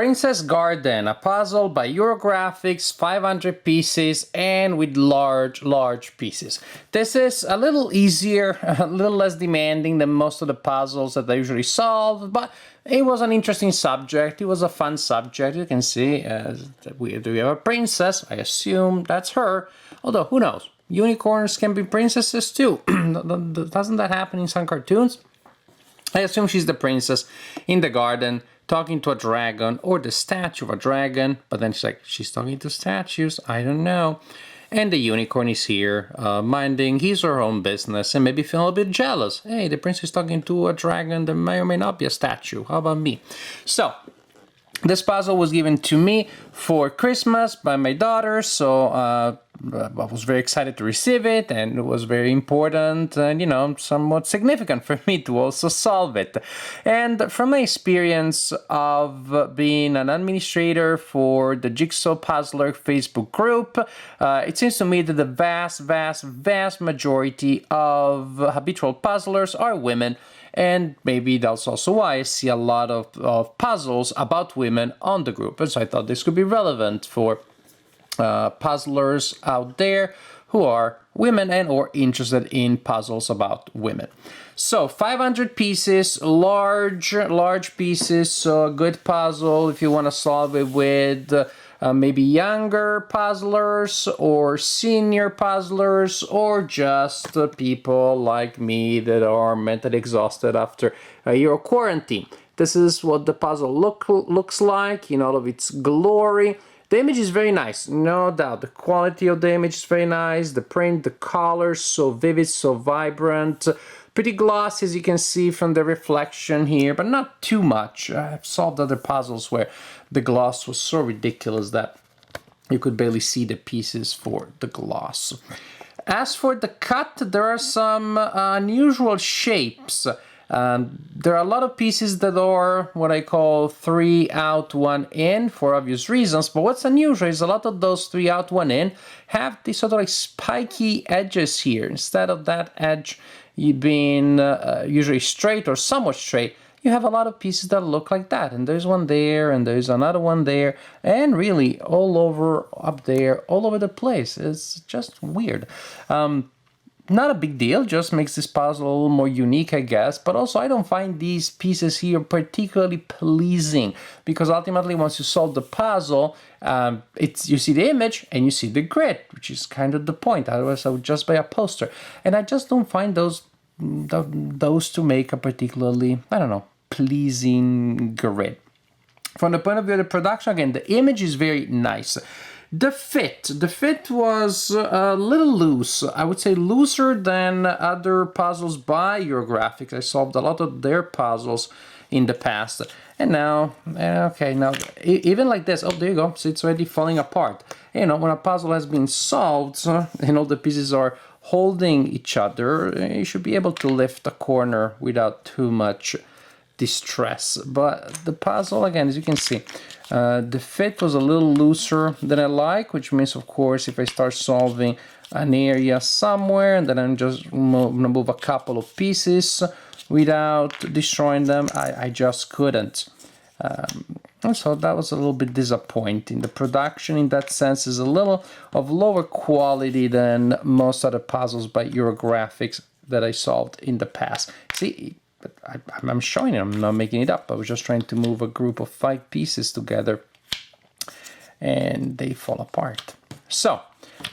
Princess Garden, a puzzle by Eurographics, 500 pieces and with large pieces. This is a little easier, a little less demanding than most of the puzzles that I usually solve, but it was an interesting subject. It was a fun subject. You can see, do we have a princess? I assume that's her, although who knows? Unicorns can be princesses too. Doesn't that happen in some cartoons? I assume she's the princess in the garden talking to a dragon or the statue of a dragon, but then she's talking to statues, I don't know. And the unicorn is here, minding his or her own business and maybe feeling a bit jealous. Hey, the princess is talking to a dragon that may or may not be a statue. How about me? So, this puzzle was given to me for Christmas by my daughter, so I was very excited to receive it, and it was very important and, you know, somewhat significant for me to also solve it. And from my experience of being an administrator for the Jigsaw Puzzler Facebook group, it seems to me that the vast majority of habitual puzzlers are women. And maybe that's also why I see a lot of puzzles about women on the group. And so I thought this could be relevant for puzzlers out there who are women and or interested in puzzles about women. So 500 pieces, large pieces, so a good puzzle if you want to solve it with maybe younger puzzlers or senior puzzlers or just people like me that are mentally exhausted after a year of quarantine. This is what the puzzle looks like in all of its glory. The image is very nice, no doubt. The quality of the image is very nice. The print, the colors, so vivid, so vibrant. Pretty glossy, as you can see from the reflection here, but not too much. I've solved other puzzles where the gloss was so ridiculous that you could barely see the pieces for the gloss. As for the cut, there are some unusual shapes. There are a lot of pieces that are what I call 3 out, 1 in for obvious reasons, but what's unusual is a lot of those 3 out, 1 in have these sort of like spiky edges here. Instead of that edge being usually straight or somewhat straight, you have a lot of pieces that look like that. And there's one there, and there's another one there, and really all over up there, all over the place. It's just weird. Not a big deal, just makes this puzzle a little more unique, I guess. But also, I don't find these pieces here particularly pleasing, because ultimately, once you solve the puzzle, you see the image and you see the grid, which is kind of the point. Otherwise, I would just buy a poster. And I just don't find those to make a particularly, I don't know, pleasing grid. From the point of view of the production, again, the image is very nice. The fit was a little loose. I would say looser than other puzzles by Eurographics. I solved a lot of their puzzles in the past. And now, okay, now, even like this, oh, there you go, so it's already falling apart. You know, when a puzzle has been solved, and all the pieces are holding each other, you should be able to lift a corner without too much distress. But the puzzle, again, as you can see, the fit was a little looser than I like, which means, of course, if I start solving an area somewhere and then I'm just gonna move a couple of pieces without destroying them, I just couldn't. And so that was a little bit disappointing. The production in that sense is a little of lower quality than most other puzzles by Eurographics that I solved in the past. See, but I'm showing it, I'm not making it up. I was just trying to move a group of 5 pieces together and they fall apart. So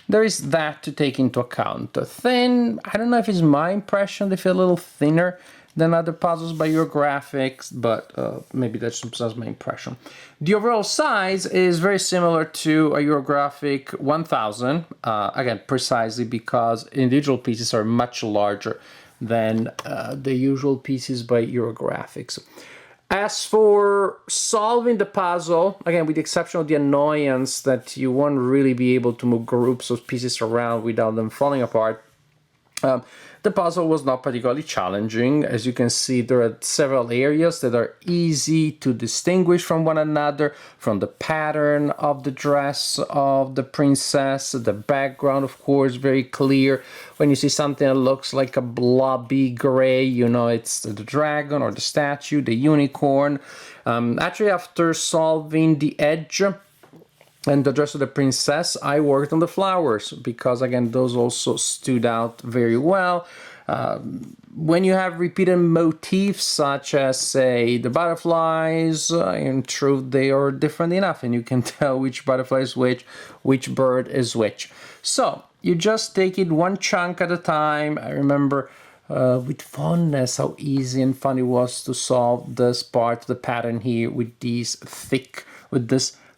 there is that to take into account. Thin, I don't know if it's my impression, they feel a little thinner than other puzzles by Eurographics, but maybe that's just my impression. The overall size is very similar to a Eurographic 1000, again, precisely because individual pieces are much larger than the usual pieces by Eurographics. As for solving the puzzle, again, with the exception of the annoyance that you won't really be able to move groups of pieces around without them falling apart, The puzzle was not particularly challenging. As you can see, there are several areas that are easy to distinguish from one another, from the pattern of the dress of the princess, the background, of course, very clear. When you see something that looks like a blobby gray, you know it's the dragon or the statue, the unicorn. Actually, after solving the edge and the dress of the princess, I worked on the flowers because, again, those also stood out very well. When you have repeated motifs such as, say, the butterflies, in truth, they are different enough and you can tell which butterfly is which bird is which. So you just take it one chunk at a time. I remember with fondness how easy and fun it was to solve this part of the pattern here with this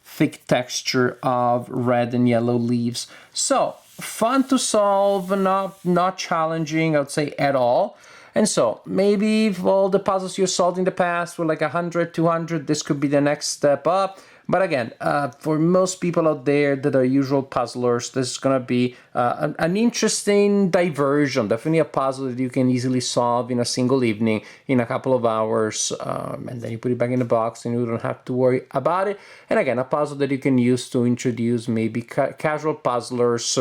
thick texture of red and yellow leaves. So fun to solve, not challenging, I would say, at all. And so maybe if all the puzzles you solved in the past were like 100, 200, this could be the next step up. But again, for most people out there that are usual puzzlers, this is going to be an interesting diversion, definitely a puzzle that you can easily solve in a single evening, in a couple of hours, and then you put it back in the box and you don't have to worry about it. And again, a puzzle that you can use to introduce maybe casual puzzlers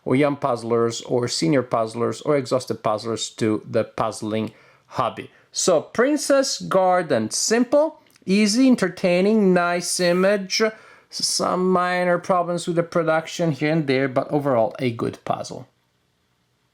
or young puzzlers or senior puzzlers or exhausted puzzlers to the puzzling hobby. So Princess Garden, simple, easy, entertaining, nice image, some minor problems with the production here and there, but overall a good puzzle.